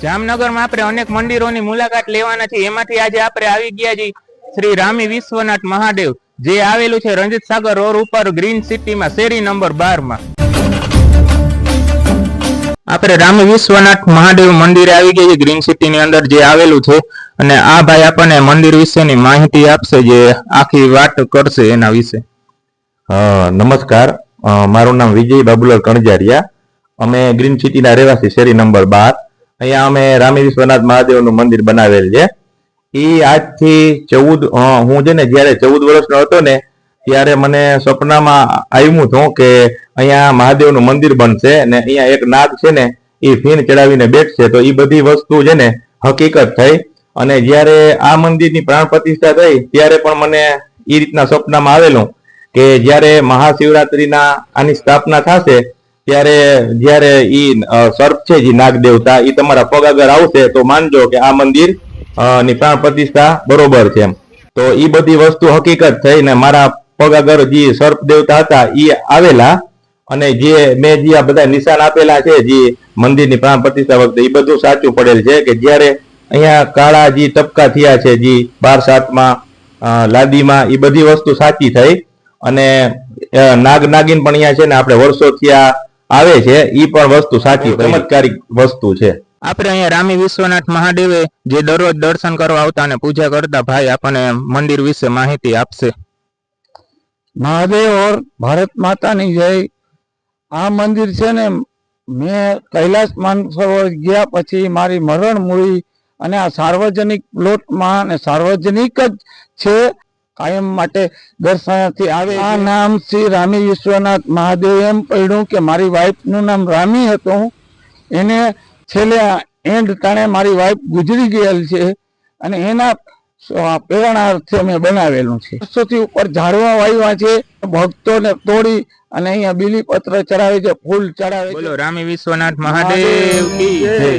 જામનગરમાં આપણે અનેક મંદિરોની મુલાકાત લેવાના છે। એમાંથી આજે આપણે આવી ગયા છીએ શ્રી રામી વિશ્વનાથ મહાદેવ, જે આવેલું છે રંજીત સાગર રોડ ઉપર ગ્રીન સિટીમાં શેરી નંબર 12 માં। આપણે રામી વિશ્વનાથ મહાદેવ મંદિરે આવી ગયા છીએ ગ્રીન સિટીની અંદર જે આવેલું છે, અને આ ભાઈ આપણને મંદિર વિશેની માહિતી આપશે, જે આખી વાત કરશે એના વિશે। નમસ્કાર, મારું નામ વિજય બાબુલાલ કણજારિયા। અમે ગ્રીન સિટીના રહેવાસી, શેરી નંબર 12। અહીંયા અમે રામી વિશ્વનાથ મહાદેવનું મંદિર બનાવેલ છે। એ આજથી 14 હું છે ને જ્યારે 14 વર્ષનો હતો ને ત્યારે મને સપનામાં આવ્યું હતું કે અહીંયા મહાદેવનું મંદિર બનશે ને અહીંયા એક નાગ છે ને એ ફીણ ચડાવીને બેઠશે। તો એ બધી વસ્તુ છે ને હકીકત થઈ, અને જ્યારે આ મંદિરની પ્રાણ પ્રતિષ્ઠા થઈ ત્યારે પણ મને એ રીતના સપનામાં આવેલું કે જ્યારે મહાશિવરાત્રિના આની સ્થાપના થશે ત્યારે જ્યારે ઈ સર્પ છે જે નાગ દેવતા એ તમારા પગ આગળ આવશે તો માનજો કે આ મંદિર ની પ્રાણ પ્રતિષ્ઠા બરોબર છે એમ। તો એ બધી વસ્તુ હકીકત થઈ ને મારા પગ આગળ જે સર્પ દેવતા હતા એ આવેલા, અને જે મેં જે આ બધા નિશાન આપેલા છે જે મંદિરની પ્રાણ પ્રતિષ્ઠા વખતે એ બધું સાચું પડેલ છે કે જ્યારે અહીંયા કાળા જે ટપકા થયા છે જે 12/7માં લાદીમાં, એ બધી વસ્તુ સાચી થઈ। અને નાગ નાગીન પણ અહીંયા છે ને આપણે વર્ષોથી આવે છે, એ પણ વસ્તુ સાચી ચમત્કારિક વસ્તુ છે। આપણે અહીંયા રામી વિશ્વનાથ મહાદેવે જે દરરોજ દર્શન કરવા આવતા અને પૂજા કરતા ભાઈ આપણને મંદિર વિશે માહિતી આપશે। મહાદેવ और भारत माता ની જય। આ મંદિર છે ને મેં કૈલાસ માનસરોવર ગયા પછી મારી મરણ મૂળી અને આ સાર્વજનિક પ્લોટમાં અને સાર્વજનિક જ છે, કાયમ માટે દર્શનાર્થી આવે। આ નામ શ્રી રામી વિશ્વનાથ મહાદેવ એમ પડ્યું કે મારી વાઈફનું નામ રામી હતું, એને છેલ્લે એન્ડ ટાણે મારી વાઈફ ગુજરી ગયેલ છે અને એના પ્રેરણાર્થે મેં બનાવેલું છે। વર્ષોથી ઉપર ઝાડવા વાવ્યા છે, ભક્તોને તોડી અને અહીંયા બીલીપત્ર ચડાવે છે, ફૂલ ચડાવે છે। બોલો રામી વિશ્વનાથ મહાદેવ કી જય।